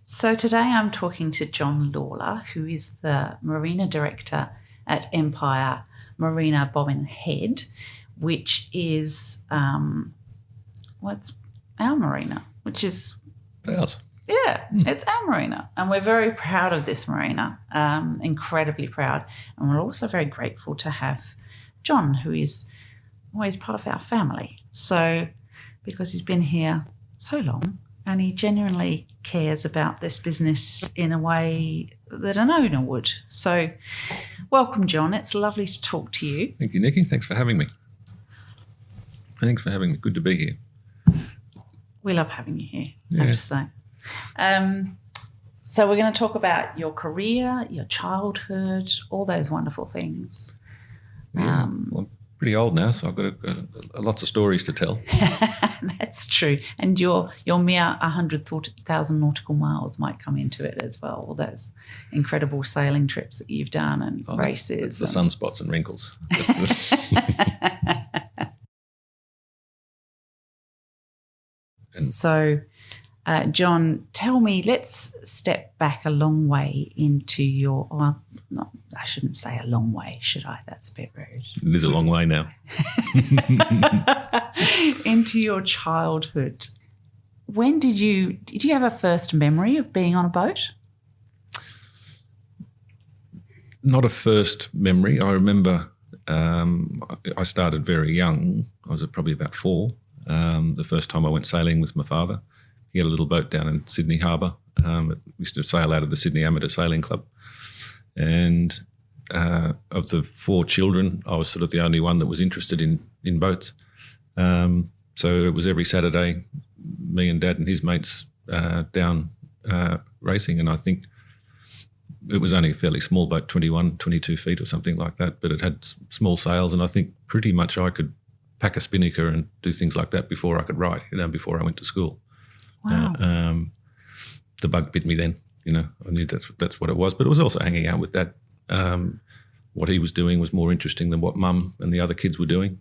So today I'm talking to John Lawler, who is the Marina Director at Empire Marina Bobbin Head, which is what's our marina, which is ours. Yeah, it's our marina, and we're very proud of this marina, incredibly proud, and we're also very grateful to have John, who is always part of our family. So, because he's been here so long, and he genuinely cares about this business in a way that an owner would. So, welcome, John. It's lovely to talk to you. Thank you, Nicky. Thanks for having me. Thanks for having me. Good to be here. We love having you here, I have to say. So we're going to talk about your career, your childhood, all those wonderful things. Yeah, well, I'm pretty old now, so I've got lots of stories to tell. That's true. And your mere 100,000 nautical miles might come into it as well, all those incredible sailing trips that you've done and races. That's the sunspots and wrinkles. So, John, tell me, let's step back a long way into your, I shouldn't say a long way, should I? That's a bit rude. It is a long way now. Into your childhood. When did you have a first memory of being on a boat? Not a first memory. I remember I started very young. I was probably about 4. The first time I went sailing with my father. He had a little boat down in Sydney Harbour. We used to sail out of the Sydney Amateur Sailing Club. And of the 4 children, I was sort of the only one that was interested in boats. So it was every Saturday, me and Dad and his mates down racing. And I think it was only a fairly small boat, 21, 22 feet or something like that. But it had small sails, and I think pretty much I could pack a spinnaker and do things like that before I could ride, before I went to school. Wow. The bug bit me then, I knew that's what it was. But it was also hanging out with Dad. What he was doing was more interesting than what Mum and the other kids were doing,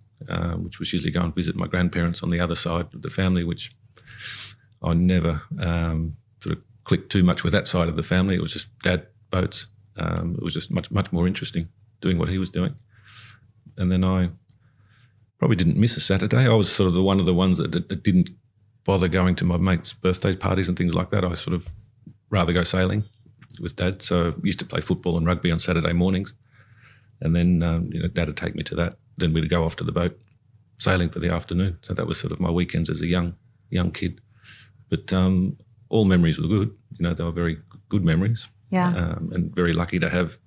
which was usually go and visit my grandparents on the other side of the family, which I never sort of clicked too much with that side of the family. It was just Dad boats. It was just much more interesting doing what he was doing. And then I probably didn't miss a Saturday. I was sort of one of the ones that didn't bother going to my mates' birthday parties and things like that. I sort of rather go sailing with Dad. So I used to play football and rugby on Saturday mornings. And then, Dad would take me to that. Then we'd go off to the boat sailing for the afternoon. So that was sort of my weekends as a young kid. But all memories were good. They were very good memories. Yeah. And very lucky to have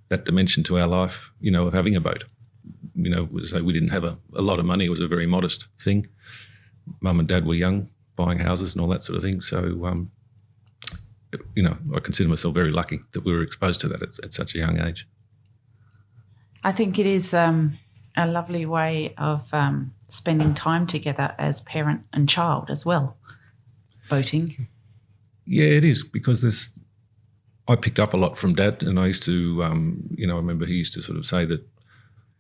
that dimension to our life, of having a boat. So we didn't have a lot of money. It was a very modest thing. Mum and Dad were young, buying houses and all that sort of thing. So, I consider myself very lucky that we were exposed to that at such a young age. I think it is a lovely way of spending time together as parent and child as well, boating. Yeah, it is, because I picked up a lot from Dad, and I used to, I remember he used to sort of say that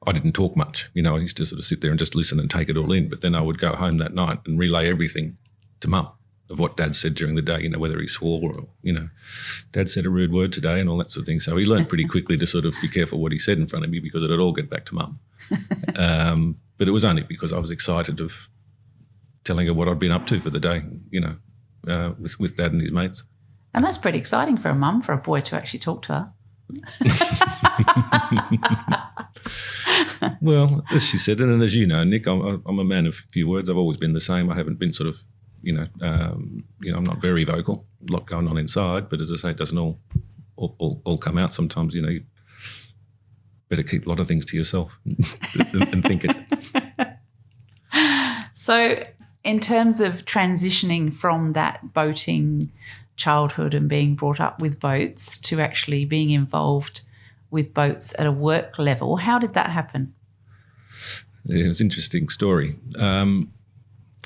I didn't talk much. I used to sort of sit there and just listen and take it all in. But then I would go home that night and relay everything to Mum of what Dad said during the day, whether he swore or, Dad said a rude word today and all that sort of thing. So he learned pretty quickly to sort of be careful what he said in front of me, because it'd all get back to Mum. But it was only because I was excited of telling her what I'd been up to for the day, with Dad and his mates. And that's pretty exciting for a mum, for a boy to actually talk to her. Well, as she said, and as you know, Nick, I'm a man of few words. I've always been the same. I haven't been sort of, I'm not very vocal. A lot going on inside, but as I say, it doesn't all come out. Sometimes, you better keep a lot of things to yourself and think it. So, in terms of transitioning from that boating childhood and being brought up with boats to actually being involved with boats at a work level, how did that happen? Yeah, it was an interesting story.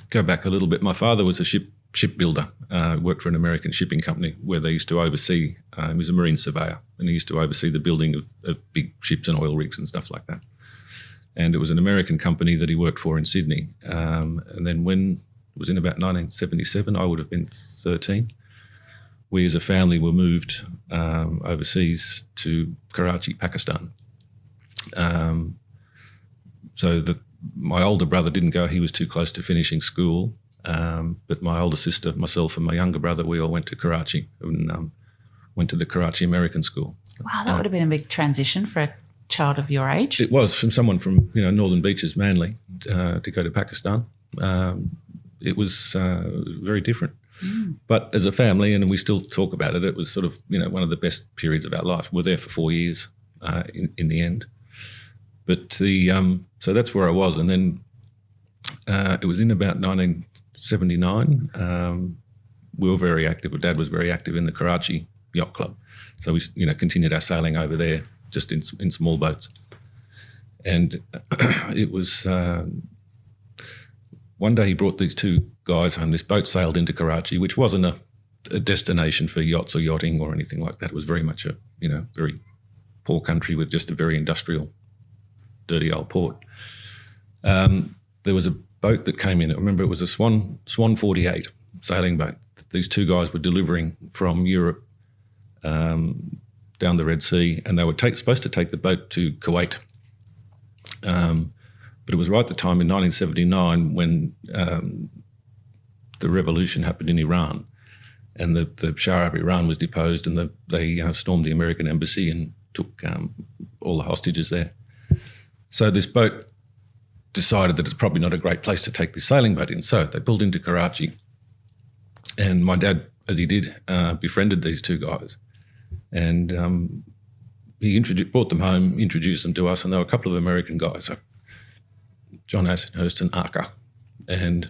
Go back a little bit. My father was a shipbuilder, worked for an American shipping company where they used to oversee, he was a marine surveyor, and he used to oversee the building of big ships and oil rigs and stuff like that. And it was an American company that he worked for in Sydney. And then when It was in about 1977. I would have been 13. We as a family were moved overseas to Karachi, Pakistan. My older brother didn't go. He was too close to finishing school. But my older sister, myself and my younger brother, we all went to Karachi and went to the Karachi American School. Wow, that would have been a big transition for a child of your age. It was, from someone from Northern Beaches, Manly, to go to Pakistan. It was very different. But as a family, and we still talk about it, it was sort of one of the best periods of our life. We were there for 4 years in the end. But so that's where I was, and then it was in about 1979. We were very active. Dad was very active in the Karachi Yacht Club, so we continued our sailing over there, just in small boats. And it was one day he brought these two guys home. This boat sailed into Karachi, which wasn't a destination for yachts or yachting or anything like that. It was very much a very poor country with just a very industrial, dirty old port. There was a boat that came in. I remember it was a Swan 48 sailing boat. These two guys were delivering from Europe down the Red Sea, and they were supposed to take the boat to Kuwait. But it was right at the time in 1979 when the revolution happened in Iran, and the Shah of Iran was deposed, and they stormed the American embassy and took all the hostages there. So this boat decided that it's probably not a great place to take this sailing boat in. So they pulled into Karachi, and my dad, as he did, befriended these two guys. And he brought them home, introduced them to us, and there were a couple of American guys, like John Assenhurst and Arca. And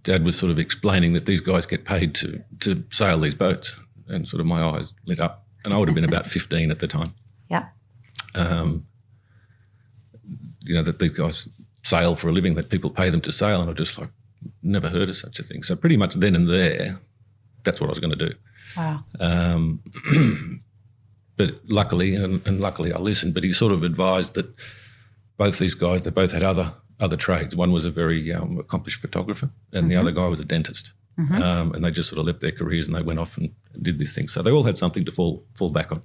Dad was sort of explaining that these guys get paid to sail these boats, and sort of my eyes lit up. And I would have been about 15 at the time. Yeah. That these guys sail for a living, that people pay them to sail, and I just never heard of such a thing. So pretty much then and there, that's what I was going to do. Wow. But luckily I listened, but he sort of advised that both these guys, they both had other trades. One was a very accomplished photographer, and the other guy was a dentist. And they just sort of left their careers and they went off and did this thing. So they all had something to fall back on.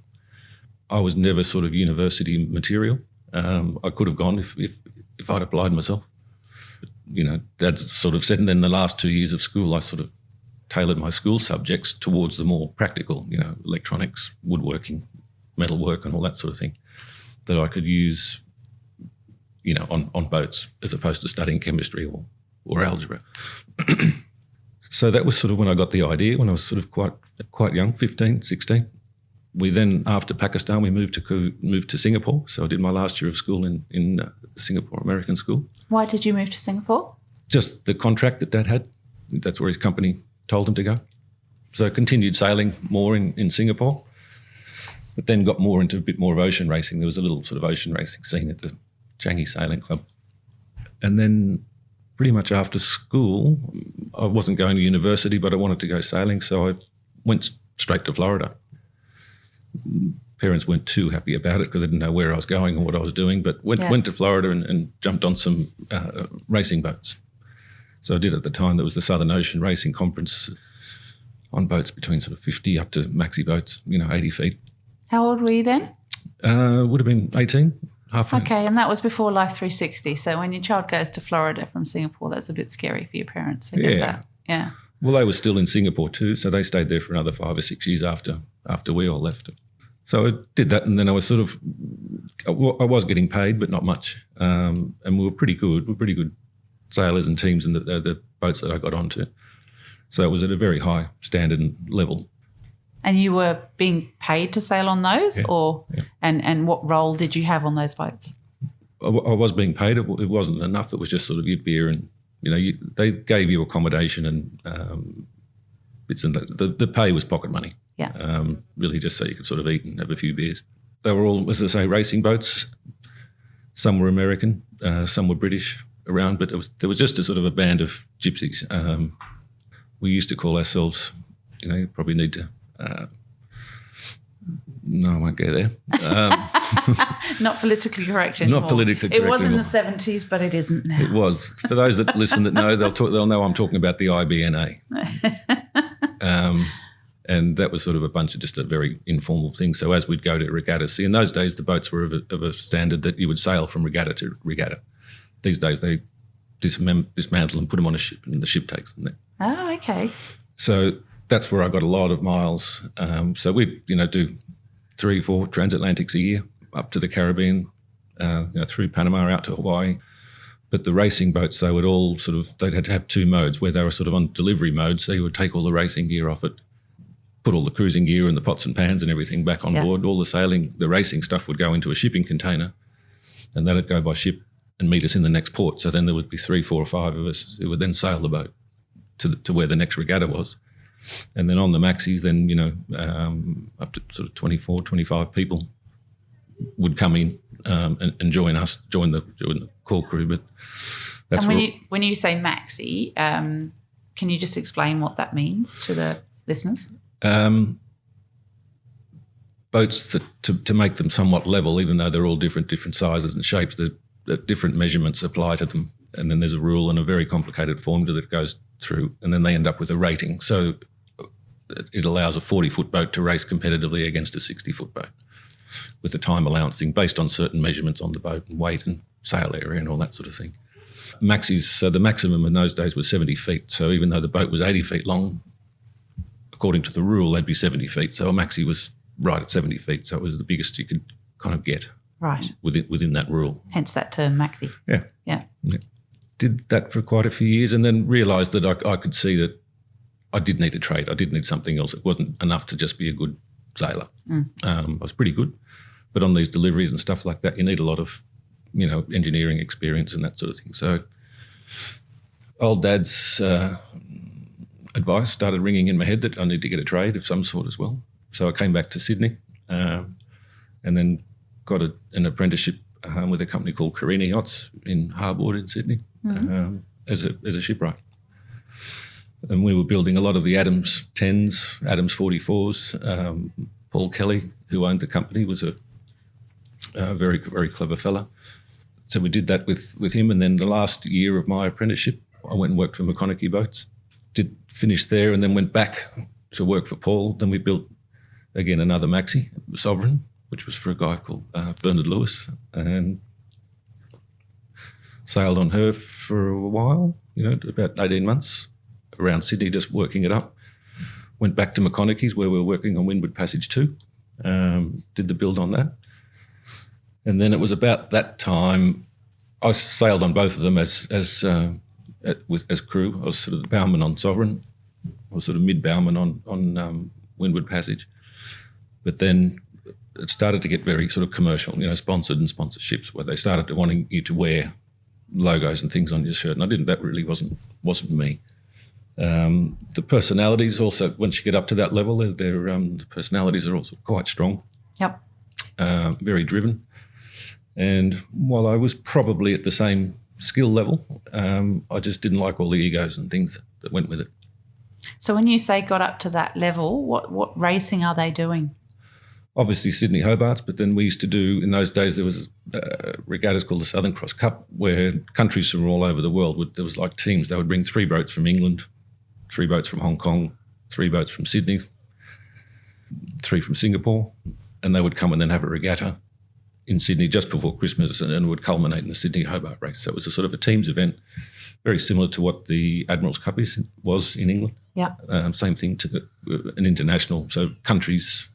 I was never sort of university material. I could have gone if I'd applied myself. But, Dad sort of said, and then the last 2 years of school, I sort of tailored my school subjects towards the more practical, electronics, woodworking, metalwork and all that sort of thing that I could use, on boats, as opposed to studying chemistry or algebra. So that was sort of when I got the idea, when I was sort of quite young, 15, 16. We then, after Pakistan, we moved to Singapore. So I did my last year of school in Singapore American School. Why did you move to Singapore? Just the contract that Dad had. That's where his company told him to go. So I continued sailing more in Singapore, but then got more into a bit more of ocean racing. There was a little sort of ocean racing scene at the Changi Sailing Club. And then pretty much after school, I wasn't going to university, but I wanted to go sailing, so I went straight to Florida. Parents weren't too happy about it because they didn't know where I was going or what I was doing, but went to Florida and jumped on some racing boats. So I did at the time, there was the Southern Ocean Racing Conference on boats between sort of 50 up to maxi boats, 80 feet. How old were you then? Would have been 18, halfway. Okay, and that was before Life 360. So when your child goes to Florida from Singapore, that's a bit scary for your parents. I get that. Yeah. Well, they were still in Singapore too, so they stayed there for another 5 or 6 years after we all left. So I did that, and then I was I was getting paid, but not much. And we were pretty good. We were pretty good sailors and teams in the boats that I got onto. So it was at a very high standard and level. And you were being paid to sail on those? Yeah. And what role did you have on those boats? I was being paid. It wasn't enough. It was just sort of your beer and, they gave you accommodation and bits, and the pay was pocket money. Yeah. Really just so you could sort of eat and have a few beers. They were all, as I say, racing boats. Some were American, some were British around, but there was just a sort of a band of gypsies. We used to call ourselves, you probably need to, no, I won't go there. Not politically correct anymore. Not politically correct It was in anymore. the 70s, but it isn't now. It was. For those that listen that know, they'll know I'm talking about the IBNA. And that was sort of just a very informal thing. So as we'd go to regatta, see, in those days the boats were of a standard that you would sail from regatta to regatta. These days they dismantle and put them on a ship, and the ship takes them there. Oh, okay. So that's where I got a lot of miles. So we'd do 3-4 transatlantics a year up to the Caribbean, through Panama out to Hawaii. But the racing boats, they would all they'd had to have two modes where they were sort of on delivery mode. So you would take all the racing gear off it, put all the cruising gear and the pots and pans and everything back on board. All the racing stuff would go into a shipping container, and that'd go by ship and meet us in the next port. So then there would be 3, 4 or 5 of us who would then sail the boat to where the next regatta was. And then on the maxis, then, up to sort of 24, 25 people would come in and join the core crew. But that's when you say maxi, can you just explain what that means to the listeners? Boats to make them somewhat level, even though they're all different sizes and shapes, there's different measurements apply to them. And then there's a rule and a very complicated formula that goes through, and then they end up with a rating. So it allows a 40-foot boat to race competitively against a 60-foot boat with a time allowance thing based on certain measurements on the boat and weight and sail area and all that sort of thing. Maxis, so the maximum in those days was 70 feet. So even though the boat was 80 feet long, according to the rule, they'd be 70 feet. So a maxi was right at 70 feet. So it was the biggest you could kind of get within that rule. Hence that term, maxi. Yeah. Did that for quite a few years and then realised that I could see that I did need a trade. I did need something else. It wasn't enough to just be a good sailor. I was pretty good. But on these deliveries and stuff like that, you need a lot of, engineering experience and that sort of thing. So old Dad's advice started ringing in my head that I need to get a trade of some sort as well. So I came back to Sydney and then got an apprenticeship with a company called Carina Yachts in Harbord in Sydney as a shipwright. And we were building a lot of the Adams 10s, Adams 44s. Paul Kelly, who owned the company, was a very, very clever fella. So we did that with him. And then the last year of my apprenticeship, I went and worked for McConaughey Boats. Did finish there and then went back to work for Paul. Then we built, again, another maxi, Sovereign, which was for a guy called Bernard Lewis, and sailed on her for a while, about 18 months around Sydney, just working it up. Went back to McConaughey's where we were working on Windward Passage 2, did the build on that. And then it was about that time, I sailed on both of them as crew. I was sort of the bowman on Sovereign, I was sort of mid-bowman on Windward Passage. But then it started to get very sort of commercial, sponsored and sponsorships where they started wanting you to wear logos and things on your shirt. And that really wasn't me. The personalities also, once you get up to that level, the personalities are also quite strong. Yep. Very driven. And while I was probably at the same skill level, I just didn't like all the egos and things that went with it. So when you say got up to that level, what racing are they doing? Obviously Sydney Hobarts, but then we used to do, in those days there was regattas called the Southern Cross Cup where countries from all over the world, there was like teams. They would bring 3 boats from England, 3 boats from Hong Kong, 3 boats from Sydney, 3 from Singapore, and they would come and then have a regatta in Sydney just before Christmas and it would culminate in the Sydney Hobart race. So it was a sort of a teams event, very similar to what the Admiral's Cup was in England. Yeah. Same thing to an international, so countries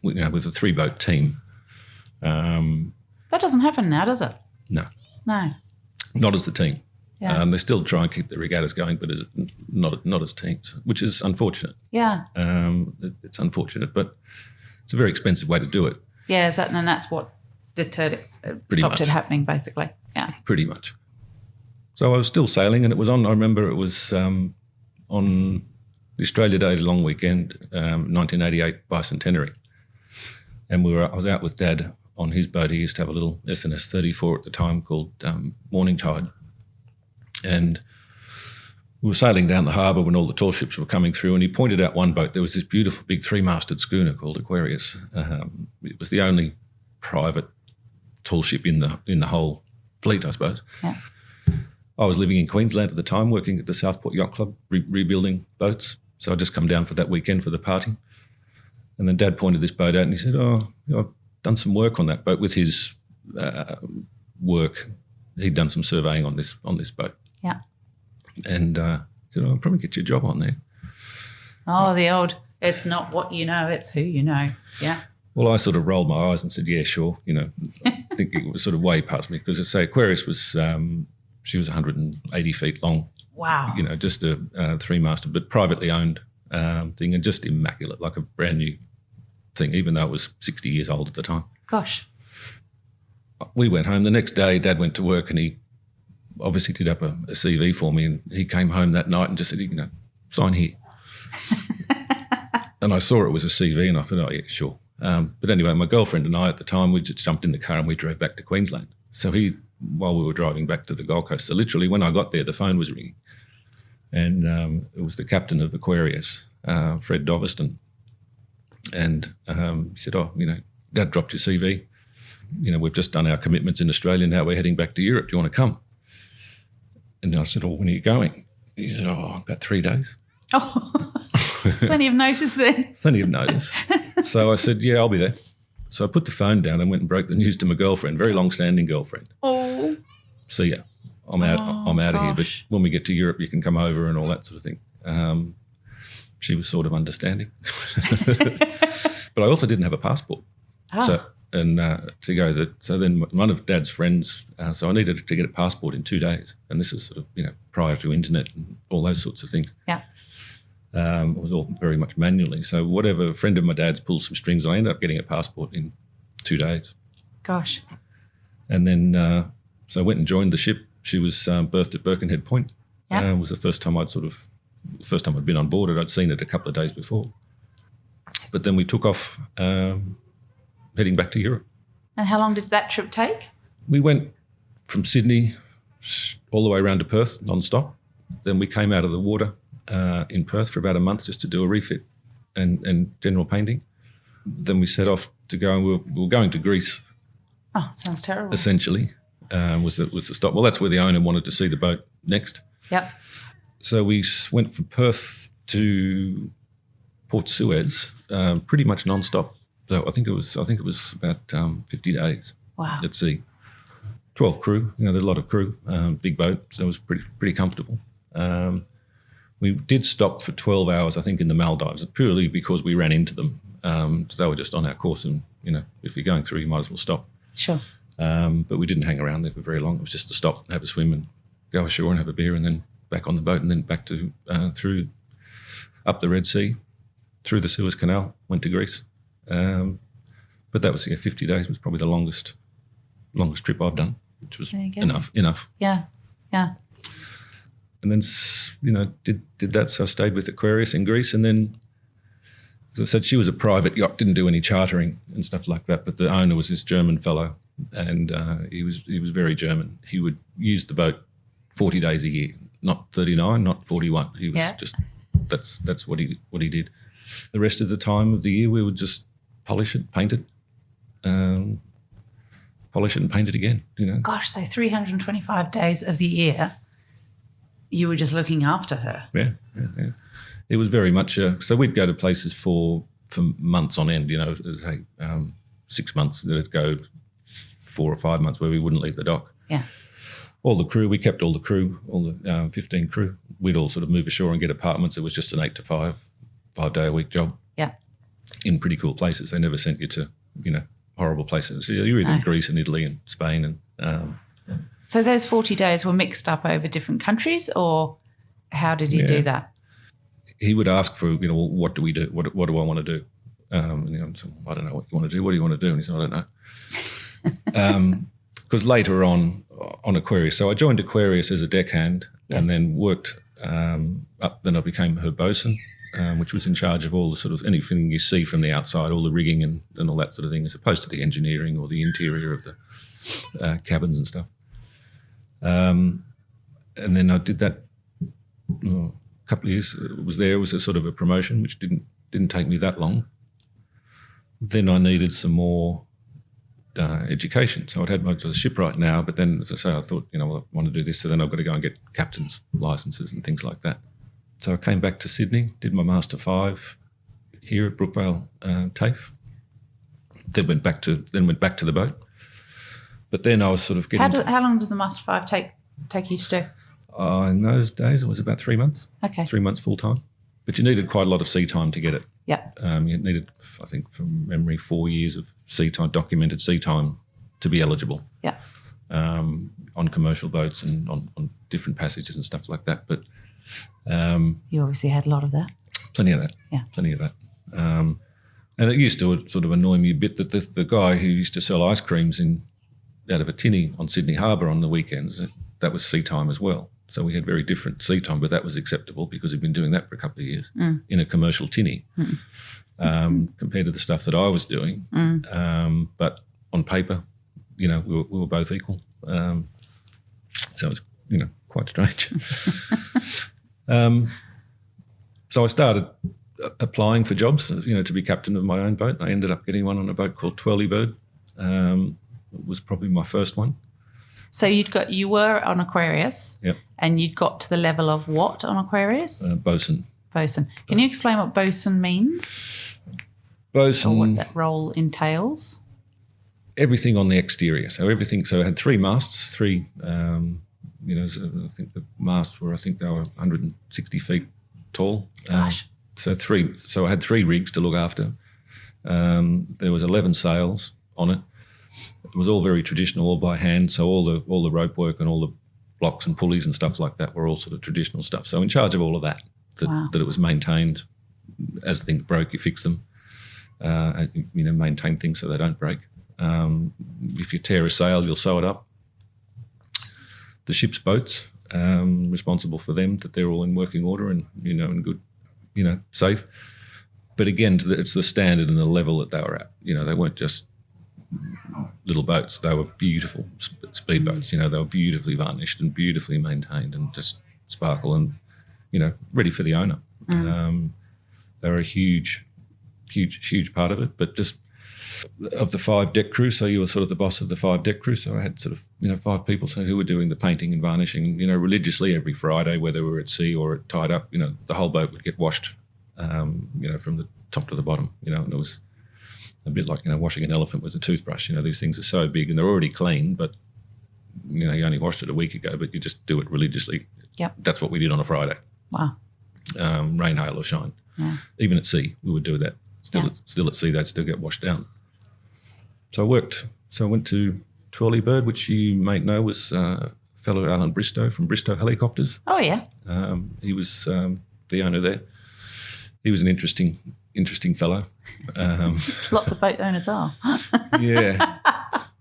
with a 3-boat team. That doesn't happen now, does it? No. Not as a team. Yeah. They still try and keep the regattas going, but not as teams, which is unfortunate. Yeah. It's unfortunate, but it's a very expensive way to do it. Yeah, and that's what deterred it, stopped it happening, basically. Yeah. Pretty much. So I was still sailing, and it was on. I remember it was on the Australia Day long weekend, 1988 bicentenary, and I was out with Dad on his boat. He used to have a little SNS 34 at the time called Morning Tide, and we were sailing down the harbour when all the tall ships were coming through, and he pointed out one boat. There was this beautiful big 3-masted schooner called Aquarius. It was the only private tall ship in the whole fleet, I suppose. Yeah. I was living in Queensland at the time, working at the Southport Yacht Club, rebuilding boats. So I'd just come down for that weekend for the party. And then Dad pointed this boat out and he said, I've done some work on that boat with his work. He'd done some surveying on this boat. Yeah. And he said, I'll probably get you a job on there. Oh, the old, it's not what you know, it's who you know. Yeah. Well, I sort of rolled my eyes and said, yeah, sure. I think it was sort of way past me because, I say, Aquarius was, she was 180 feet long. Wow. Just a 3-masted, but privately owned thing, and just immaculate, like a brand new thing, even though it was 60 years old at the time. Gosh. We went home. The next day, Dad went to work and he obviously did up a CV for me, and he came home that night and just said, sign here. And I saw it was a CV and I thought, oh, yeah, sure. But anyway, my girlfriend and I at the time, we just jumped in the car and we drove back to Queensland. So while we were driving back to the Gold Coast, so literally when I got there, the phone was ringing. And it was the captain of Aquarius, Fred Doveston. And he said, Dad dropped your CV. We've just done our commitments in Australia. Now we're heading back to Europe. Do you want to come? And I said, when are you going? He said, about 3 days. Oh, plenty of notice then. Plenty of notice. So I said, yeah, I'll be there. So I put the phone down and went and broke the news to my girlfriend, very long-standing girlfriend. Oh. See ya. I'm out of here, but when we get to Europe, you can come over and all that sort of thing. She was sort of understanding. But I also didn't have a passport. So then one of Dad's friends, so I needed to get a passport in 2 days. And this was sort of, prior to internet and all those sorts of things. Yeah. It was all very much manually. So whatever friend of my dad's pulled some strings, I ended up getting a passport in 2 days. Gosh. And then, so I went and joined the ship. She was berthed at Birkenhead Point. Yeah. It was the first time I'd been on board it. I'd seen it a couple of days before. But then we took off heading back to Europe. And how long did that trip take? We went from Sydney all the way around to Perth non-stop. Then we came out of the water in Perth for about a month just to do a refit and general painting. Then we set off to go, and we were going to Greece. Oh, sounds terrible. Essentially, was the stop. Well, that's where the owner wanted to see the boat next. Yep. So we went from Perth to Port Suez, pretty much non-stop. So I think it was about 50 days. Wow. At sea. 12 crew. There's a lot of crew. Big boat, so it was pretty comfortable. We did stop for 12 hours, I think, in the Maldives, purely because we ran into them. So they were just on our course, and if you're going through, you might as well stop. Sure. But we didn't hang around there for very long. It was just to stop, have a swim, and go ashore and have a beer, and then back on the boat, and then back to through up the Red Sea, through the Suez Canal, went to Greece. But that was 50 days was probably the longest trip I've done, which was enough. Yeah. And then did that. So I stayed with Aquarius in Greece, and then, as I said, she was a private yacht, didn't do any chartering and stuff like that. But the owner was this German fellow, and he was very German. He would use the boat 40 days a year, not 39, not 41. He was just that's what he did. The rest of the time of the year, we would just polish it, paint it, polish it and paint it again. Gosh, so 325 days of the year, you were just looking after her. Yeah. It was very much so we'd go to places for months on end. Say 6 months. It'd go 4 or 5 months where we wouldn't leave the dock. Yeah. All the crew, we kept all the crew, all the 15 crew. We'd all sort of move ashore and get apartments. It was just an 8 to 5-day-a-week job. Yeah. In pretty cool places. They never sent you to, horrible places. So you're either in Greece and Italy and Spain. And so those 40 days were mixed up over different countries, or how did he do that? He would ask for, what do we do? What do I want to do? So, I don't know what you want to do. What do you want to do? And he said, I don't know. Because later on Aquarius, so I joined Aquarius as a deckhand and then worked up. Then I became her bosun, which was in charge of all the sort of anything you see from the outside, all the rigging and all that sort of thing, as opposed to the engineering or the interior of the cabins and stuff. And then I did that couple of years was there. It was a sort of a promotion, which didn't take me that long. Then I needed some more education. So I'd had my shipwright now, but then, as I say, I thought, I want to do this, so then I've got to go and get captain's licences and things like that. So I came back to Sydney, did my Master 5 here at Brookvale TAFE. Then went back to the boat. But then I was sort of getting... How long does the Master 5 take you to do? In those days, it was about 3 months. Okay. 3 months full time. But you needed quite a lot of sea time to get it. Yeah. You needed, I think, from memory, 4 years of sea time, documented sea time, to be eligible. Yeah. On commercial boats and on different passages and stuff like that. But you obviously had a lot of that. Plenty of that. Yeah. Plenty of that. And it used to sort of annoy me a bit that the guy who used to sell ice creams out of a tinny on Sydney Harbour on the weekends, that was sea time as well. So we had very different sea time, but that was acceptable because he'd been doing that for a couple of years in a commercial tinny compared to the stuff that I was doing. But on paper, we were both equal. So it was, quite strange. So I started applying for jobs, to be captain of my own boat. I ended up getting one on a boat called Twirlybird. It was probably my first one. So you were on Aquarius, yep. And you'd got to the level of what on Aquarius? Bosun. Bosun. Can you explain what bosun means? Bosun. Or what that role entails? Everything on the exterior. So everything. So I had 3 masts. 3. So I think the masts were. They were 160 feet tall. Gosh. So 3. So I had 3 rigs to look after. There was 11 sails on it. It was all very traditional, all by hand. So all the rope work and all the blocks and pulleys and stuff like that were all sort of traditional stuff. So in charge of all of that, Wow. that it was maintained. As things broke, you fix them. Maintain things so they don't break. If you tear a sail, you'll sew it up. The ship's boats, responsible for them, that they're all in working order and in good, safe. But again, it's the standard and the level that they were at. They weren't just little boats. They were beautiful speedboats. They were beautifully varnished and beautifully maintained and just sparkle and, ready for the owner. They were a huge part of it. But just of the 5 deck crew, so you were sort of the boss of the 5 deck crew. So I had sort of, 5 people who were doing the painting and varnishing, religiously every Friday, whether we were at sea or tied up. The whole boat would get washed, from the top to the bottom, and it was a bit like, washing an elephant with a toothbrush. These things are so big and they're already clean, but, you only washed it a week ago, but you just do it religiously. Yep. That's what we did on a Friday. Wow. Rain, hail or shine. Yeah. Even at sea, we would do that. Still at sea, they'd still get washed down. So I went to Twirlybird, which you may know was fellow Alan Bristow from Bristow Helicopters. Oh, yeah. He was the owner there. He was an interesting fellow. Lots of boat owners are. Yeah.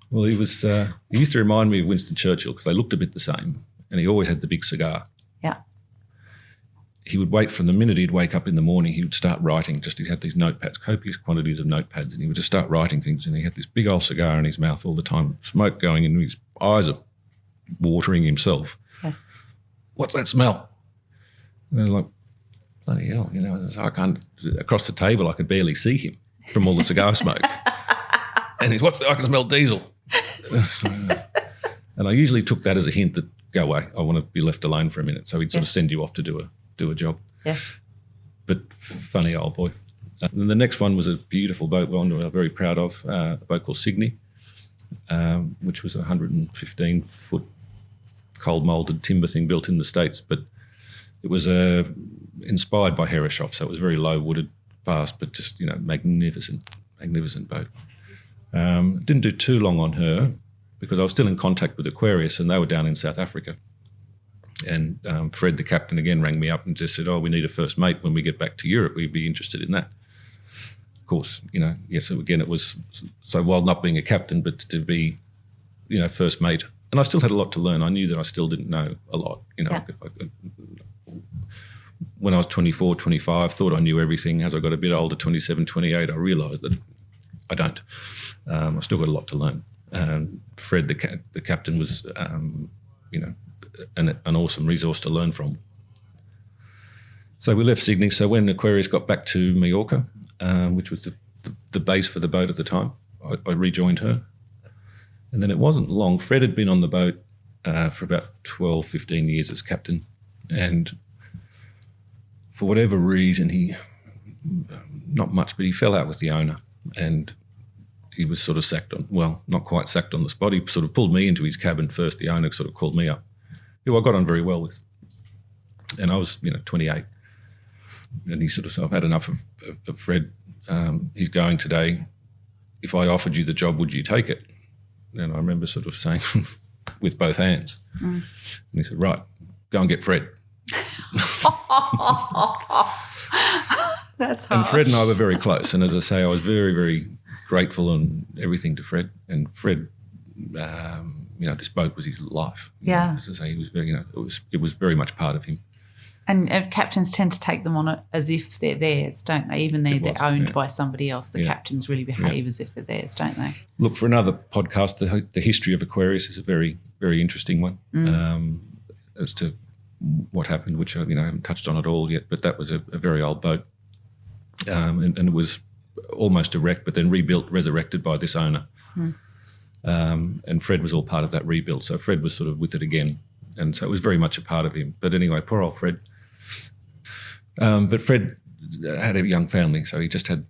Well, he was. He used to remind me of Winston Churchill because they looked a bit the same, and he always had the big cigar. Yeah. He would wait from the minute he'd wake up in the morning, he would start writing. He'd have these notepads, copious quantities of notepads, and he would just start writing things. And he had this big old cigar in his mouth all the time, smoke going in his eyes, are watering himself. Yes. What's that smell? And they're like, bloody hell, I can't. Across the table, I could barely see him from all the cigar smoke. And he's, I can smell diesel. And I usually took that as a hint that go away. I want to be left alone for a minute. So he'd sort of send you off to do a job. Yeah. But funny old boy. And the next one was a beautiful boat we're very proud of, a boat called Sydney, which was a 115-foot cold moulded timber thing built in the States. But it was inspired by Herreshoff, so it was very low wooded, fast, but just, magnificent boat. Didn't do too long on her because I was still in contact with Aquarius and they were down in South Africa. And Fred, the captain, again rang me up and just said, we need a first mate when we get back to Europe. We'd be interested in that. Of course, so again, it was, so while not being a captain, but to be, first mate. And I still had a lot to learn. I knew that I still didn't know a lot. When I was 24, 25, thought I knew everything. As I got a bit older, 27, 28, I realised that I don't. I've still got a lot to learn. Fred, the captain, was, an awesome resource to learn from. So we left Sydney. So when Aquarius got back to Mallorca, which was the base for the boat at the time, I rejoined her. And then it wasn't long. Fred had been on the boat for about 12, 15 years as captain. And for whatever reason, not much, but he fell out with the owner. And he was sort of sacked on, well, not quite sacked on the spot. He sort of pulled me into his cabin first. The owner sort of called me up, who I got on very well with. And I was, 28. And he sort of said, I've had enough of Fred. He's going today. If I offered you the job, would you take it? And I remember sort of saying with both hands. And he said, right, go and get Fred. That's hard. And Fred and I were very close. And as I say, I was very, very grateful and everything to Fred. And Fred, this boat was his life. Yeah. As I say, he was very, it was very much part of him. And captains tend to take them on as if they're theirs, don't they? Even though they're owned by somebody else, the captains really behave as if they're theirs, don't they? Look, for another podcast, the history of Aquarius is a very, very interesting one as to what happened, which I haven't touched on at all yet, but that was a very old boat. And it was almost a wreck, but then resurrected by this owner. And Fred was all part of that rebuild. So Fred was sort of with it again. And so it was very much a part of him. But anyway, poor old Fred. But Fred had a young family, so he just had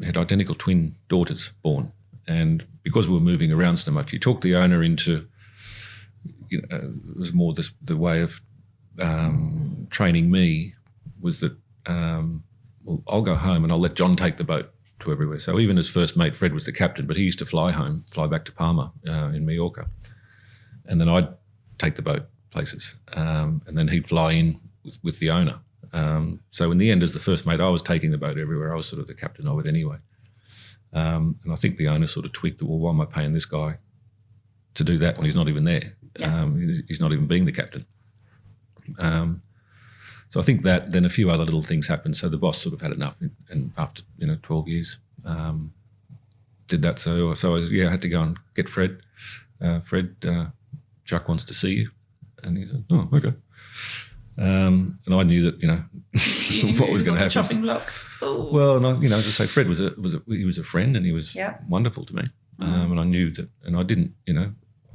identical twin daughters born. And because we were moving around so much, he took the owner into, it was more the way of training me was that, well, I'll go home and I'll let John take the boat to everywhere. So even as first mate, Fred was the captain, but he used to fly back to Palma in Mallorca. And then I'd take the boat places. And then he'd fly in with the owner. So in the end, as the first mate, I was taking the boat everywhere. I was sort of the captain of it anyway. And I think the owner sort of tweaked, well, why am I paying this guy to do that when he's not even there? Yeah. He's not even being the captain. So I think that then a few other little things happened. So the boss sort of had enough, and after 12 years, did that. So I had to go and get Fred. Fred, Chuck wants to see you, and he said, "Oh, okay." And I knew that what was going to happen. Chopping block. Ooh. Well, and as I say, Fred was a friend, and he was wonderful to me. And I knew that, and I didn't.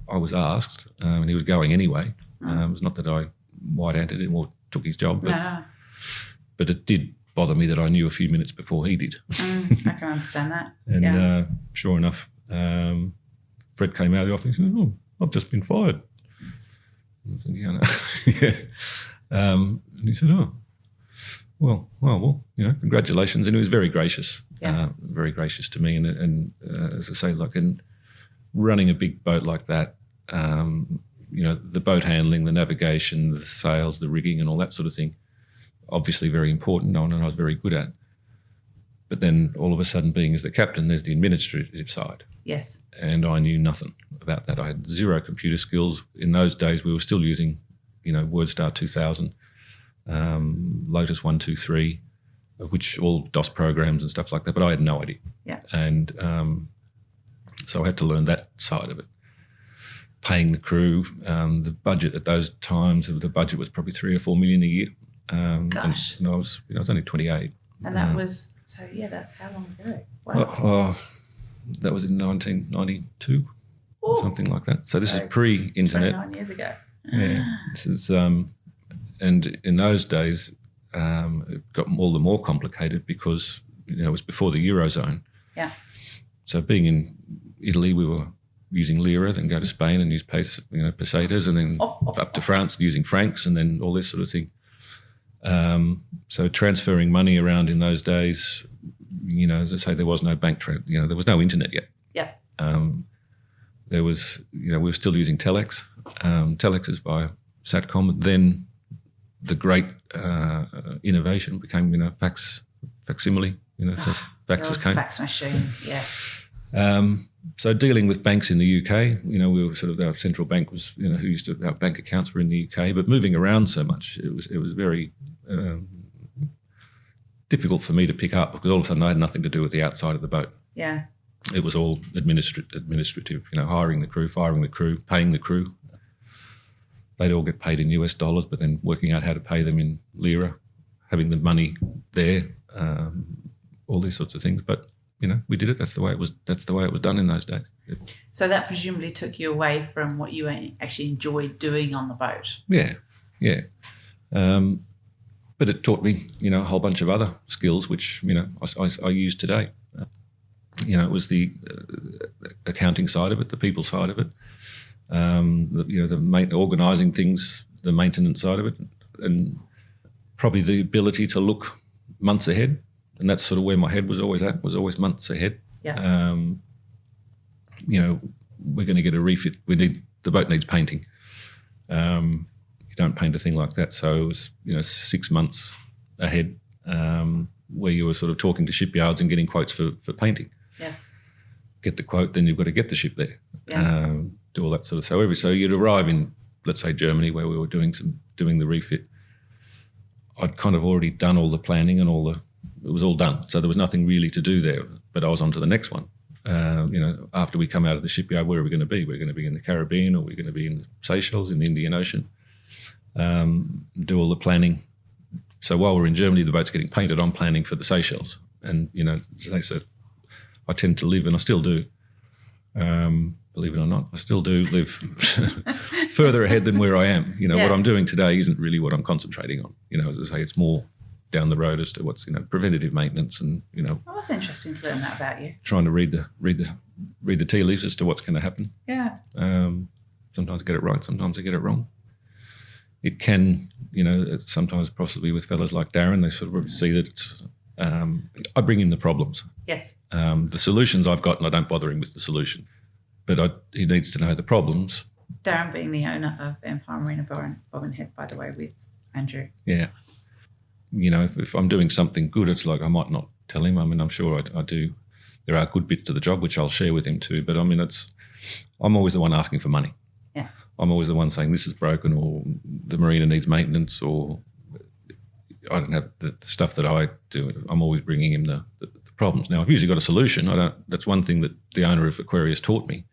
I was asked, and he was going anyway. It was not that I white-handed him or took his job, but it did bother me that I knew a few minutes before he did. I can understand that. And sure enough, Fred came out of the office and said, "Oh, I've just been fired." And I said, "Yeah, no." Yeah. And he said, "Oh, well, congratulations." And he was very gracious, very gracious to me. And as I say, like in running a big boat like that, the boat handling, the navigation, the sails, the rigging and all that sort of thing, obviously very important, and I was very good at. But then all of a sudden, being as the captain, there's the administrative side. Yes. And I knew nothing about that. I had zero computer skills. In those days, we were still using, WordStar 2000, Lotus 123, of which all DOS programs and stuff like that, but I had no idea. Yeah. And so I had to learn that side of it. Paying the crew, the budget at those times, the budget was probably $3 or $4 million a year. Gosh. And I was only 28. And that was, that's how long ago? Wow. That was in 1992 or something like that. So this is pre-internet. 29 years ago. Yeah. This is, and in those days, it got all the more complicated because, it was before the Eurozone. Yeah. So being in Italy, we were using lira, then go to Spain and use pesetas, and then up to France using francs, and then all this sort of thing. So transferring money around in those days, as I say, there was no bank there was no internet yet. Yeah. There was, we were still using telex. Telexes via Satcom. Then the great innovation became, facsimile. So faxes came. Fax machine. Yes. So dealing with banks in the UK, we were sort of, our central bank was, who used to, our bank accounts were in the UK, but moving around so much, it was very difficult for me to pick up because all of a sudden I had nothing to do with the outside of the boat. Yeah. It was all administrative, hiring the crew, firing the crew, paying the crew. They'd all get paid in US dollars, but then working out how to pay them in lira having the money there, all these sorts of things. But we did it. That's the way it was. That's the way it was done in those days. Yep. So that presumably took you away from what you actually enjoyed doing on the boat. Yeah. But it taught me, a whole bunch of other skills, which I use today. It was the accounting side of it, the people side of it, the organising things, the maintenance side of it, and probably the ability to look months ahead. And that's sort of where my head was always at, was always months ahead. Yeah. We're going to get a refit. The boat needs painting. You don't paint a thing like that. So it was, 6 months ahead, where you were sort of talking to shipyards and getting quotes for painting. Yes. Get the quote, then you've got to get the ship there. Yeah. Do all that sort of. So you'd arrive in, let's say, Germany, where we were doing the refit. I'd kind of already done all the planning and it was all done. So there was nothing really to do there. But I was on to the next one. After we come out of the shipyard, where are we going to be? We're going to be in the Caribbean, or we're going to be in the Seychelles, in the Indian Ocean. Do all the planning. So while we're in Germany, the boat's getting painted, I'm planning for the Seychelles. And, they said, I tend to live, and I still do, believe it or not, I still do live further ahead than where I am. What I'm doing today isn't really what I'm concentrating on. As I say, it's more down the road as to what's, preventative maintenance and, Well, that's interesting to learn that about you. Trying to read the tea leaves as to what's going to happen. Yeah. Sometimes I get it right, sometimes I get it wrong. It can, sometimes possibly with fellas like Darren, they sort of see that it's, I bring in the problems. Yes. The solutions I've got, and I don't bother him with the solution. But he needs to know the problems. Darren being the owner of Empire Marina Bobbin Head, by the way, with Andrew. Yeah. If I'm doing something good, it's like I might not tell him. I mean, I'm sure I do. There are good bits to the job, which I'll share with him too. But, I mean, I'm always the one asking for money. Yeah. I'm always the one saying this is broken, or the marina needs maintenance, or I don't have the stuff that I do. I'm always bringing him the problems. Now, I've usually got a solution. That's one thing that the owner of Aquarius taught me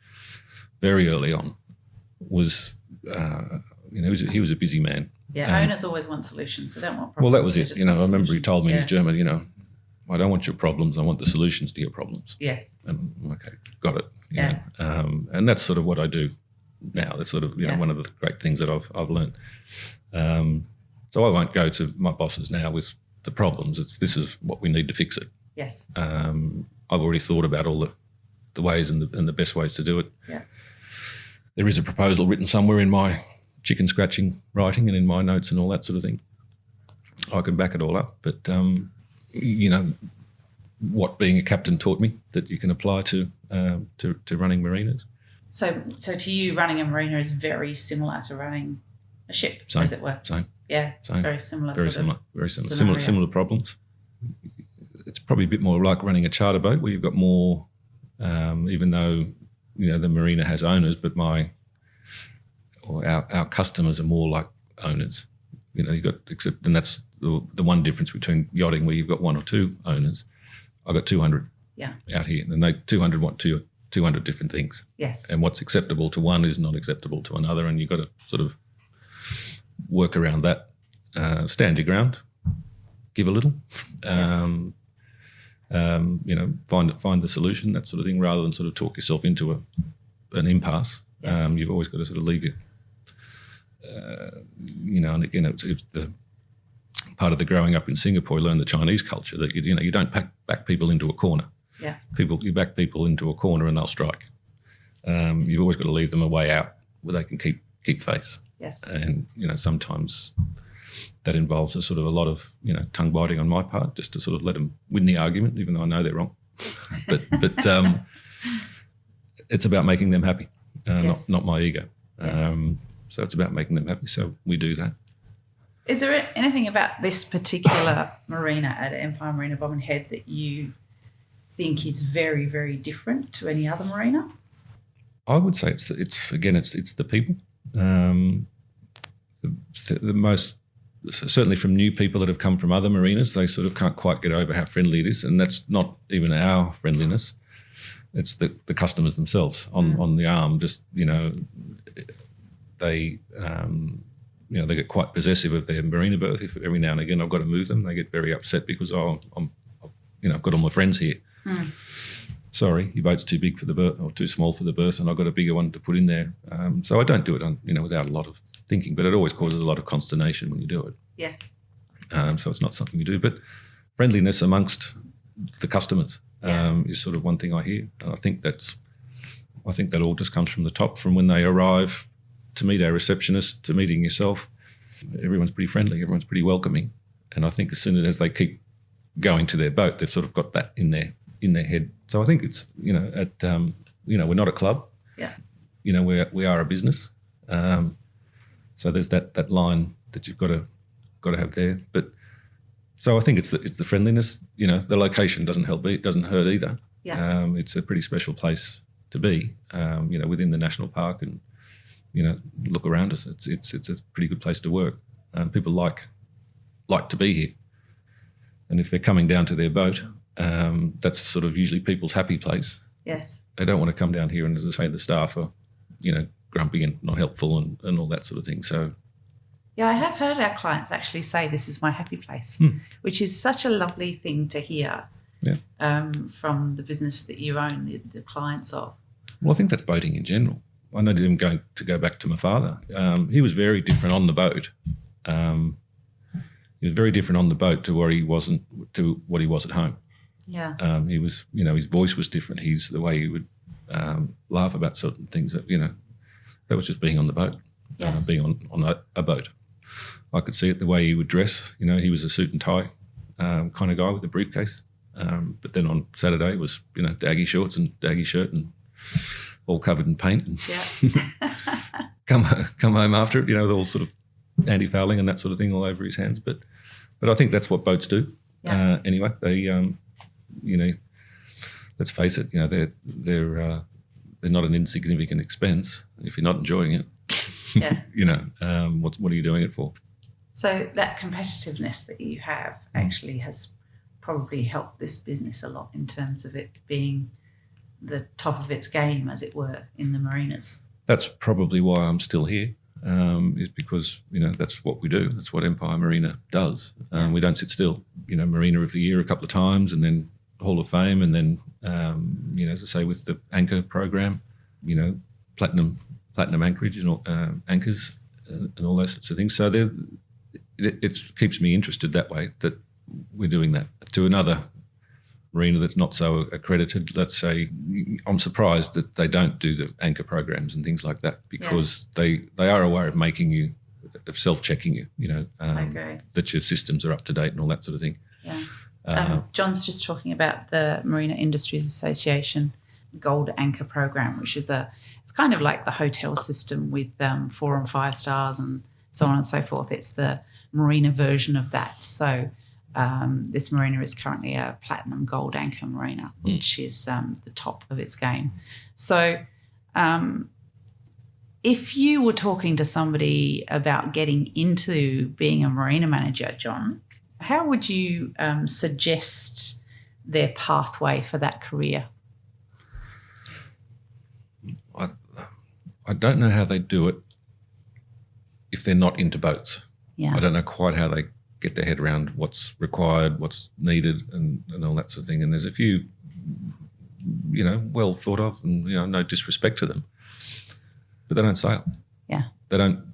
very early on was, he was a busy man. Yeah, owners always want solutions. They don't want problems. Well, that was it. I remember he told me in his German, I don't want your problems. I want the solutions to your problems. Yes. And okay, got it. Yeah. And that's sort of what I do now. That's sort of one of the great things that I've learned. So I won't go to my bosses now with the problems. This is what we need to fix it. Yes. I've already thought about all the ways and the best ways to do it. Yeah. There is a proposal written somewhere in my chicken scratching writing and in my notes and all that sort of thing. I can back it all up, but what being a captain taught me that you can apply to running marinas. So to you, running a marina is very similar to running a ship, as it were. Same. Yeah. Same. Very similar. Very similar. Similar problems. It's probably a bit more like running a charter boat where you've got more, even though the marina has owners, but our customers are more like owners. And that's the one difference between yachting, where you've got one or two owners. I've got 200 out here, and they 200 want 200 different things. Yes. And what's acceptable to one is not acceptable to another, and you've got to sort of work around that. Stand your ground, give a little, find the solution, that sort of thing, rather than sort of talk yourself into an impasse. Yes. You've always got to sort of leave it. And again, it's the part of the growing up in Singapore. I learned the Chinese culture that you don't back people into a corner. Yeah. You back people into a corner and they'll strike. You've always got to leave them a way out where they can keep face. Yes. And sometimes that involves a lot of tongue biting on my part, just to sort of let them win the argument, even though I know they're wrong. but it's about making them happy, yes. not my ego. Yes. So it's about making them happy. So we do that. Is there anything about this particular marina at Empire Marina Bobbin Head that you think is very, very different to any other marina? I would say it's the people. The most, certainly from new people that have come from other marinas, they sort of can't quite get over how friendly it is, and that's not even our friendliness. It's the customers themselves on the arm. Just they they get quite possessive of their marina berth. If every now and again I've got to move them, they get very upset because I've got all my friends here. Sorry, your boat's too big for the berth or too small for the berth, and I've got a bigger one to put in there. So I don't do it without a lot of thinking, but it always causes a lot of consternation when you do it. Yes. So it's not something you do, but friendliness amongst the customers is sort of one thing I hear, and I think that all just comes from the top, from when they arrive to meet our receptionist, to meeting yourself. Everyone's pretty friendly, everyone's pretty welcoming, and I think as soon as they keep going to their boat, they've sort of got that in their head. So I think it's we're not a club. Yeah. We are a business. So there's that line that you've got to have there. But so I think it's the friendliness. The location doesn't help. It doesn't hurt either. Yeah. It's a pretty special place to be. Within the national park, and look around us. It's a pretty good place to work. People like to be here, and if they're coming down to their boat, that's sort of usually people's happy place. Yes. They don't want to come down here and, as I say, the staff are, grumpy and not helpful and all that sort of thing. So, yeah, I have heard our clients actually say this is my happy place, which is such a lovely thing to hear from the business that you own, the clients of. Well, I think that's boating in general. I know him going to go back to my father. He was very different on the boat. He was very different on the boat to what he was at home. Yeah. He was, his voice was different. The way he would laugh about certain things that was just being on the boat, being on a boat. I could see it the way he would dress. He was a suit and tie kind of guy with a briefcase. But then on Saturday it was, daggy shorts and daggy shirt and all covered in paint. And come home after it, with all sort of anti-fouling and that sort of thing all over his hands. But I think that's what boats do. Yeah. Anyway, they, let's face it, they're not an insignificant expense if you're not enjoying it. Yeah. What are you doing it for? So that competitiveness that you have actually has probably helped this business a lot in terms of it being the top of its game, as it were, in the marinas. That's probably why I'm still here, is because, that's what we do. That's what Empire Marina does. We don't sit still. Marina of the Year a couple of times, and then Hall of Fame, and then, as I say, with the anchor program, platinum anchorage and all, anchors and all those sorts of things. So it keeps me interested that way, that we're doing that. To another marina that's not so accredited, let's say, I'm surprised that they don't do the anchor programs and things like that, because they are aware of making you, of self-checking you, I agree. That your systems are up to date and all that sort of thing. Yeah. John's just talking about the Marina Industries Association Gold Anchor Program, which is it's kind of like the hotel system with 4 and 5 stars and so on and so forth. It's the marina version of that. So this marina is currently a platinum gold anchor marina, which is the top of its game. So if you were talking to somebody about getting into being a marina manager, John, how would you suggest their pathway for that career? I don't know how they do it if they're not into boats. Yeah. I don't know quite how they get their head around what's required, what's needed, and all that sort of thing. And there's a few, well thought of, and no disrespect to them, but they don't sail. Yeah. They don't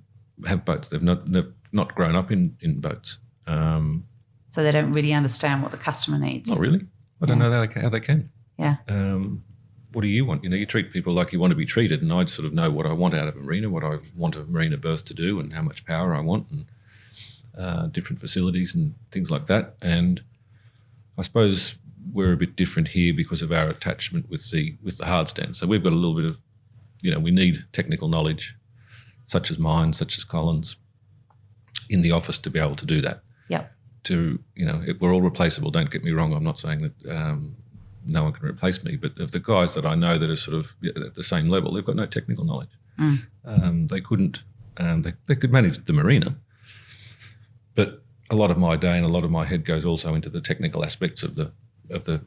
have boats. They've not grown up in boats. So they don't really understand what the customer needs. Not really. I don't know how they can. Yeah. What do you want? You treat people like you want to be treated, and I'd sort of know what I want out of a marina, what I want a marina berth to do, and how much power I want, and different facilities and things like that. And I suppose we're a bit different here because of our attachment with the hard stand. So we've got a little bit of, we need technical knowledge, such as mine, such as Colin's, in the office to be able to do that. Yep. We're all replaceable. Don't get me wrong. I'm not saying that no one can replace me, but of the guys that I know that are sort of at the same level, they've got no technical knowledge. They couldn't. They could manage the marina, but a lot of my day and a lot of my head goes also into the technical aspects of the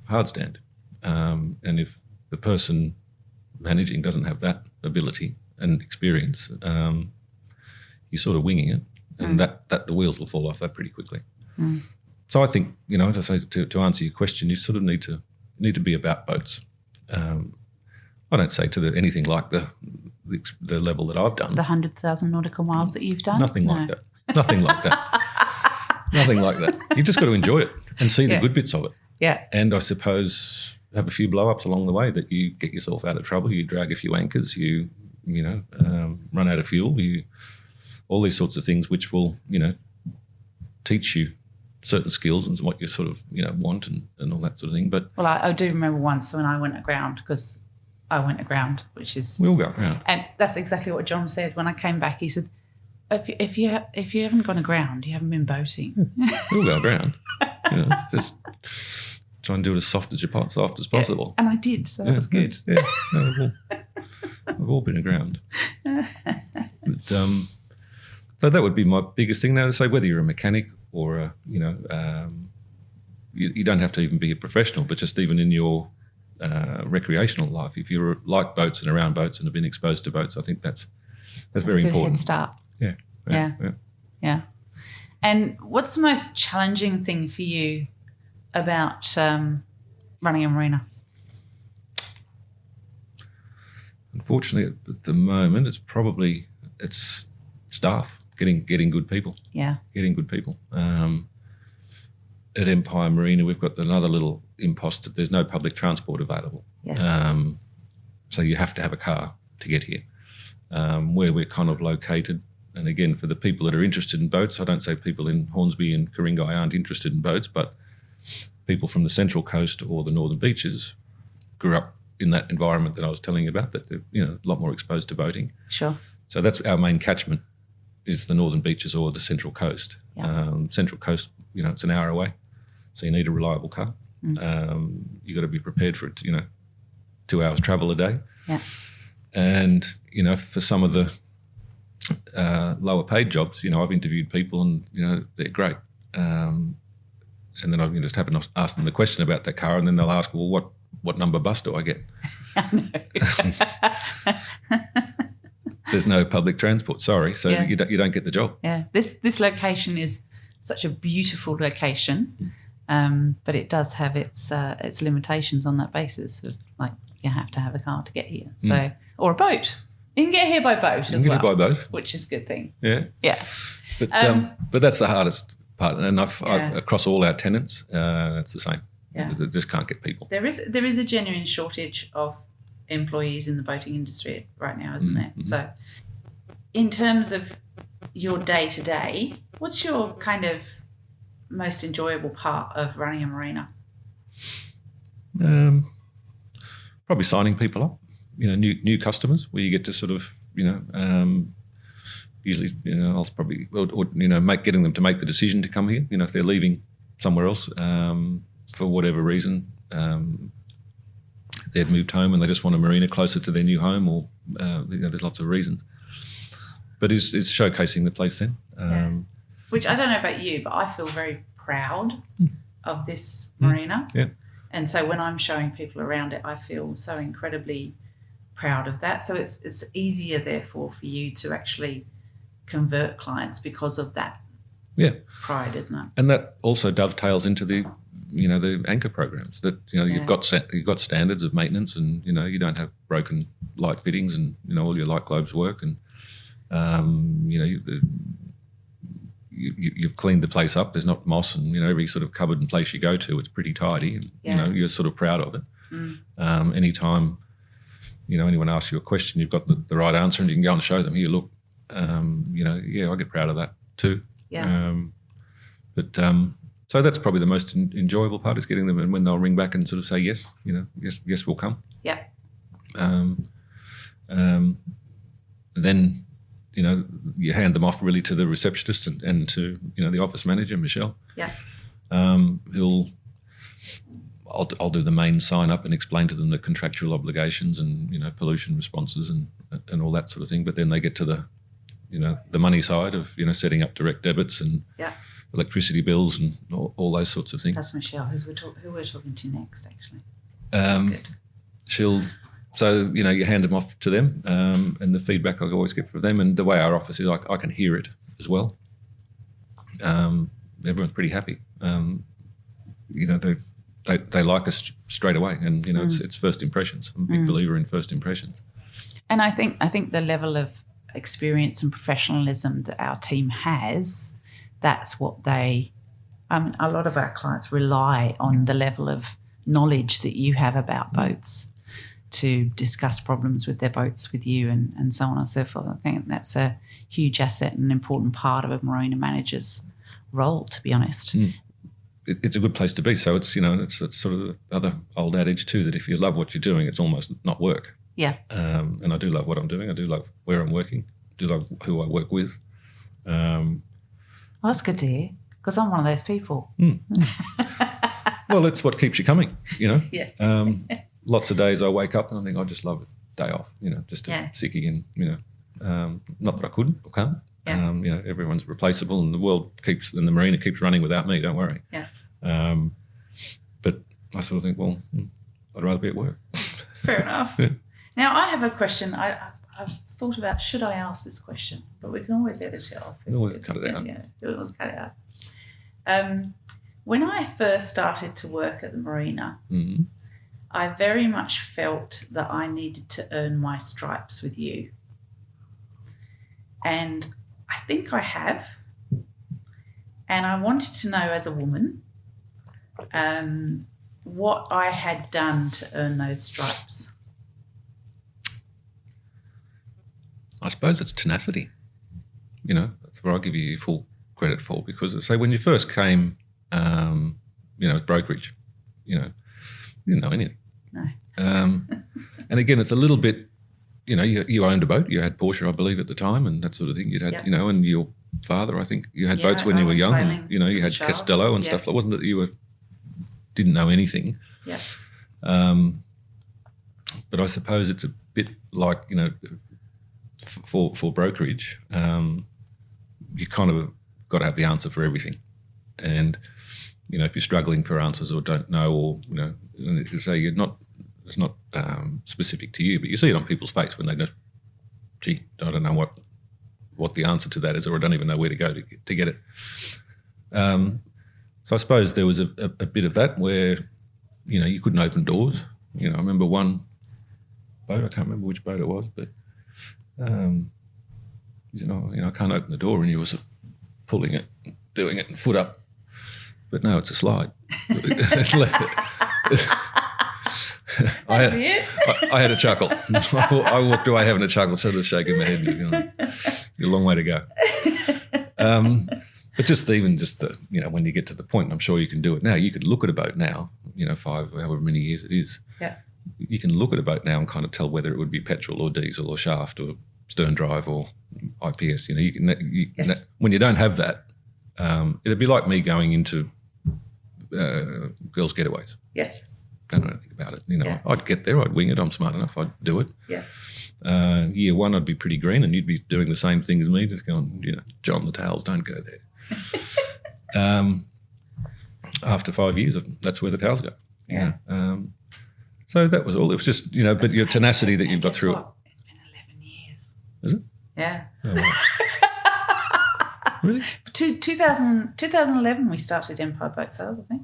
hard stand. And if the person managing doesn't have that ability and experience, you're sort of winging it. and that the wheels will fall off that pretty quickly. So I think, as I say, to answer your question, you sort of need to be about boats. I don't say to anything like the level that I've done. The 100,000 nautical miles that you've done? Nothing like that. Nothing like that. Nothing like that. You just got to enjoy it and see the good bits of it. Yeah. And I suppose have a few blow-ups along the way that you get yourself out of trouble. You drag a few anchors. You run out of fuel. All these sorts of things which will, teach you certain skills and what you sort of, want and all that sort of thing. But well, I do remember once when I went aground, because I went aground, which is... We all go aground. And that's exactly what John said. When I came back, he said, if you haven't gone aground, you haven't been boating. We all go aground. Just try and do it as soft as possible. And I did, so that was good. Yeah. No, we've all been aground. But, so that would be my biggest thing now, to say whether you're a mechanic or you don't have to even be a professional, but just even in your recreational life, if you like boats and around boats and have been exposed to boats, I think that's very important. Head start. Yeah. And what's the most challenging thing for you about running a marina? Unfortunately, at the moment, it's staff, getting good people. Yeah. Getting good people. At Empire Marina, we've got another little impost. There's no public transport available. Yes. So you have to have a car to get here. Where we're kind of located, and again, for the people that are interested in boats, I don't say people in Hornsby and Ku-ring-gai aren't interested in boats, but people from the Central Coast or the Northern Beaches grew up in that environment that I was telling you about, that they're a lot more exposed to boating. Sure. So that's our main catchment, is the Northern Beaches or the Central Coast. Yeah. Central Coast, it's an hour away, so you need a reliable car. You've got to be prepared for it, 2 hours travel a day. Yeah. And, for some of the lower paid jobs, I've interviewed people and, they're great. And then I just happen to ask them the question about that car, and then they'll ask, well, what number bus do I get? There's no public transport, sorry, so you don't get the job. Yeah, this location is such a beautiful location, but it does have its limitations on that basis of, like, you have to have a car to get here, so or a boat. You can get here by boat as well. Get here by boat, which is a good thing. Yeah. But that's the hardest part, and I've across all our tenants, it's the same. Yeah. They just can't get people. There is a genuine shortage of employees in the boating industry right now, isn't there? So, in terms of your day to day, what's your kind of most enjoyable part of running a marina? Probably signing people up. New customers where you get to sort of, usually, I'll probably, getting them to make the decision to come here. If they're leaving somewhere else for whatever reason, they've moved home and they just want a marina closer to their new home, or there's lots of reasons. But it's showcasing the place then. Which I don't know about you, but I feel very proud of this marina. Yeah. And so when I'm showing people around it, I feel so incredibly proud of that. So it's easier, therefore, for you to actually convert clients because of that pride, isn't it? And that also dovetails into the anchor programs that, you've got standards of maintenance, and, you don't have broken light fittings, and, all your light globes work, and, you've cleaned the place up. There's not moss, and, every sort of cupboard and place you go to, it's pretty tidy, and, you're sort of proud of it. Anytime, anyone asks you a question, you've got the right answer, and you can go and show them, here, look, I get proud of that too. Yeah. So that's probably the most enjoyable part, is getting them, and when they'll ring back and sort of say, yes, yes, we'll come. Yeah. Then, you hand them off really to the receptionist and to, the office manager, Michelle. Yeah. I'll do the main sign up and explain to them the contractual obligations and, pollution responses and all that sort of thing. But then they get to the, the money side of, setting up direct debits and electricity bills and all those sorts of things. That's Michelle, who we're talking to next, actually. That's good. So, you hand them off to them, and the feedback I always get from them, and the way our office is, I can hear it as well. everyone's pretty happy. They like us straight away, and it's first impressions. I'm a big believer in first impressions. And I think the level of experience and professionalism that our team has, that's what a lot of our clients rely on the level of knowledge that you have about boats to discuss problems with their boats with you and so on and so forth. I think that's a huge asset and an important part of a marina manager's role, to be honest. It's a good place to be. So it's sort of the other old adage too, that if you love what you're doing, it's almost not work. Yeah. And I do love what I'm doing. I do love where I'm working. I do love who I work with. Well, that's good to hear, because I'm one of those people. Well, it's what keeps you coming, Yeah. Lots of days I wake up and I think I just love a day off, just to sick again, not that I couldn't or can't. Yeah. Everyone's replaceable, and the marina keeps running without me, don't worry. Yeah. But I sort of think, well, I'd rather be at work. Fair enough. Yeah. Now, I have a question. I've thought about, should I ask this question? But we can always edit it off. Cut it out. Yeah, we always cut it out. When I first started to work at the marina, I very much felt that I needed to earn my stripes with you. And I think I have. And I wanted to know, as a woman, what I had done to earn those stripes. I suppose it's tenacity. That's where I give you full credit for, because say when you first came, with brokerage, you didn't know anything. No. And again, it's a little bit, you owned a boat. You had Porsche, I believe, at the time, and that sort of thing. You'd had, and your father, I think, you had boats when you were young. Sailing and, you had Castello and stuff. It wasn't that you didn't know anything. Yeah. But I suppose it's a bit like, for brokerage, you kind of got to have the answer for everything. And, if you're struggling for answers or don't know, or, you say it's not specific to you, but you see it on people's face when they just, gee, I don't know what the answer to that is, or I don't even know where to go to get it. So I suppose there was a bit of that where, you couldn't open doors. I remember one boat, I can't remember which boat it was, but I can't open the door, and you were sort of pulling it, doing it, and foot up. But no, it's a slide. I had a chuckle. I walked away having a chuckle, sort of shaking my head. You're a long way to go. But just when you get to the point, and I'm sure you can do it now, you could look at a boat now, 5, however many years it is. Yeah. You can look at a boat now and kind of tell whether it would be petrol or diesel or shaft or stern drive or IPS. Yes. When you don't have that, it'd be like me going into girls' getaways. Yes. Don't know anything about it. I'd get there, I'd wing it, I'm smart enough, I'd do it. Yeah. Year one, I'd be pretty green, and you'd be doing the same thing as me, just going, John, the towels, don't go there. After 5 years, that's where the towels go. Yeah. So that was all. It was just, but your tenacity that you've got through it. It's been 11 years. Is it? Yeah. Oh, wow. Really? 2011 we started Empire Boat Sales, I think.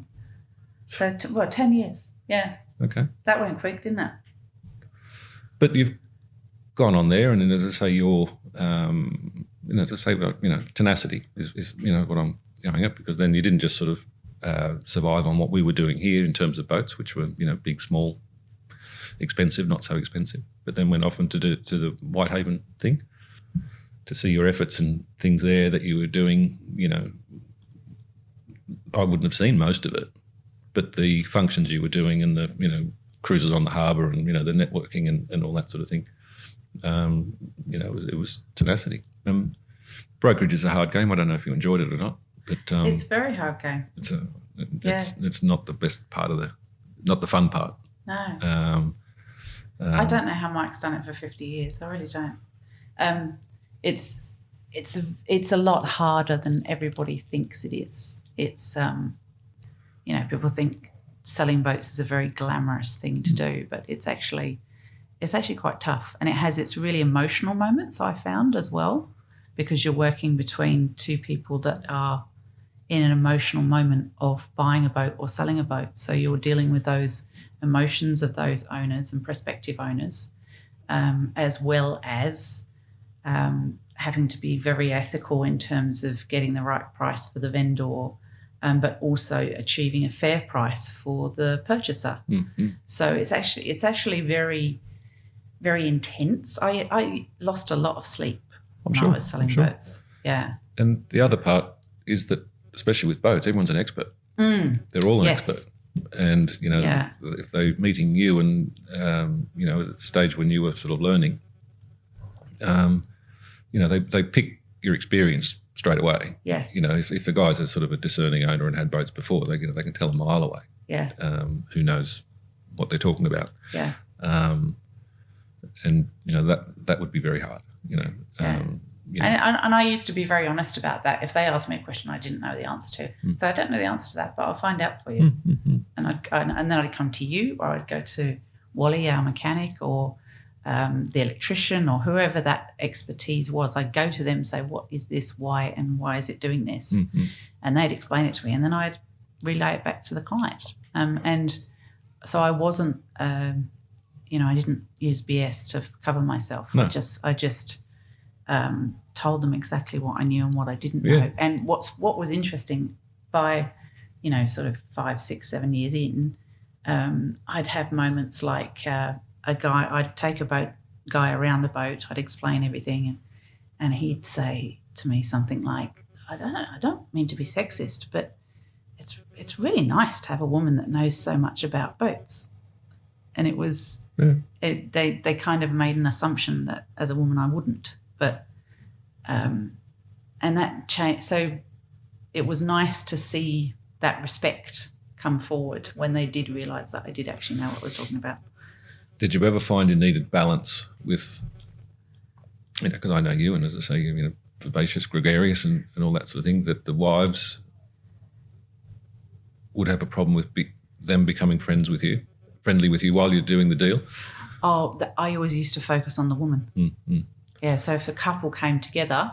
So, 10 years. Yeah. Okay. That went quick, didn't it? But you've gone on there, and then, as I say, tenacity is what I'm going at, because then you didn't just sort of survive on what we were doing here in terms of boats, which were, big, small, expensive, not so expensive, but then went off into the Whitehaven thing to see your efforts and things there that you were doing. I wouldn't have seen most of it, but the functions you were doing and the, cruises on the harbour and, the networking and all that sort of thing, it was tenacity. Brokerage is a hard game. I don't know if you enjoyed it or not, but it's a very hard game. It's not the best part not the fun part. No. I don't know how Mike's done it for 50 years. I really don't. It's a lot harder than everybody thinks it is. It's people think selling boats is a very glamorous thing to do, but it's actually quite tough, and it has its really emotional moments, I found, as well, because you're working between two people that are in an emotional moment of buying a boat or selling a boat. So you're dealing with those emotions of those owners and prospective owners, as well as having to be very ethical in terms of getting the right price for the vendor, but also achieving a fair price for the purchaser. Mm-hmm. So it's actually very, very intense. I lost a lot of sleep when I was selling boats. Yeah. And the other part is that, especially with boats, everyone's an expert. They're all an expert. And, if they're meeting you and, at the stage when you were sort of learning, they pick your experience straight away. Yes. If the guy's a sort of a discerning owner and had boats before, they can tell a mile away. Yeah. Who knows what they're talking about. Yeah. And, that would be very hard, Yeah. And I used to be very honest about that. If they asked me a question I didn't know the answer to, so I don't know the answer to that, but I'll find out for you. Mm-hmm. And then I'd come to you, or I'd go to Wally, our mechanic, or the electrician, or whoever that expertise was. I'd go to them and say, what is this, why, and why is it doing this? Mm-hmm. And they'd explain it to me, and then I'd relay it back to the client. And so I wasn't, I didn't use BS to cover myself. No. I just told them exactly what I knew and what I didn't know. And what was interesting, by, sort of 5, 6, 7 years in, I'd have moments like I'd take a guy around the boat, I'd explain everything, and he'd say to me something like, I don't mean to be sexist, but it's really nice to have a woman that knows so much about boats. And it was, they kind of made an assumption that as a woman I wouldn't. But and that changed. So it was nice to see that respect come forward when they did realise that I did actually know what I was talking about. Did you ever find you needed balance with, because I know you, and as I say, vivacious, gregarious, and all that sort of thing, that the wives would have a problem with them becoming friendly with you while you're doing the deal? Oh, I always used to focus on the woman. Mm-hmm. Yeah, so if a couple came together,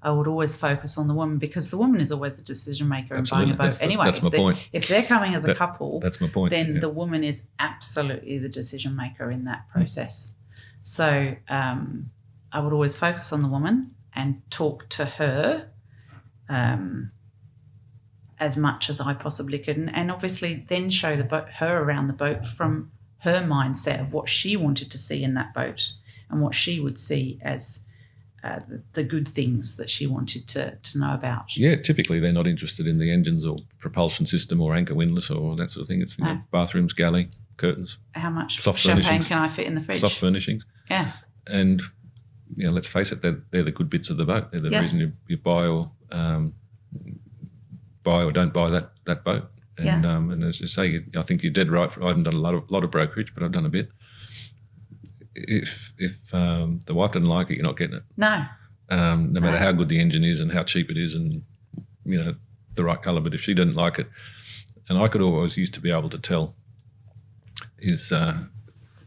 I would always focus on the woman, because the woman is always the decision maker in buying a boat anyway. That's my point. If they're coming as a couple, that's my point. Then the woman is absolutely the decision maker in that process. So I would always focus on the woman and talk to her as much as I possibly could, and obviously then show her around the boat from her mindset of what she wanted to see in that boat and what she would see as the good things that she wanted to know about. Yeah, typically they're not interested in the engines or propulsion system or anchor windlass or that sort of thing. It's bathrooms, galley, curtains. How much soft champagne can I fit in the fridge? Soft furnishings. Yeah. And, let's face it, they're the good bits of the boat. They're the reason you buy or don't buy that boat. And as you say, I think you're dead right. I haven't done a lot of brokerage, but I've done a bit. If the wife doesn't like it, you're not getting it. No. No matter how good the engine is and how cheap it is and, the right colour. But if she doesn't like it, and I could always used to be able to tell, is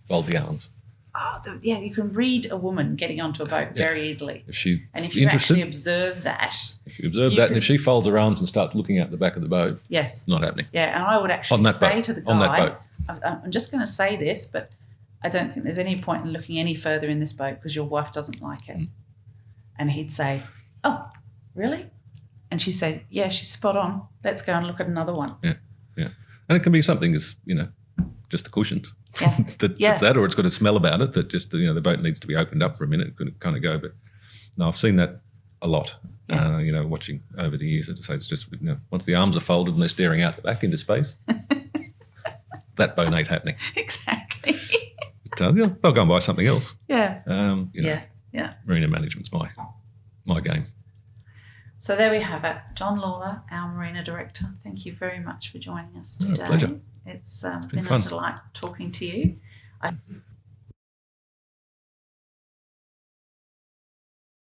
fold the arms. Oh, you can read a woman getting onto a boat very easily. If she and if you actually observe that. If you observe that, and if she folds her arms and starts looking out the back of the boat, yes, not happening. Yeah, and I would actually say to the guy, on that boat. I'm just going to say this, but I don't think there's any point in looking any further in this boat because your wife doesn't like it. And he'd say, oh, really? And she said, yeah, she's spot on. Let's go and look at another one. Yeah. And it can be something as, just the cushions. Yeah. It's that, or it's got a smell about it that just, the boat needs to be opened up for a minute. It could kind of go. But no, I've seen that a lot, yes. Watching over the years. As I say, it's just, once the arms are folded and they're staring out the back into space, that boat ain't happening. Exactly. They'll go and buy something else. Yeah. Yeah. Marina management's my game. So there we have it. John Lawler, our Marina Director. Thank you very much for joining us today. Pleasure. It's been fun. a delight talking to you.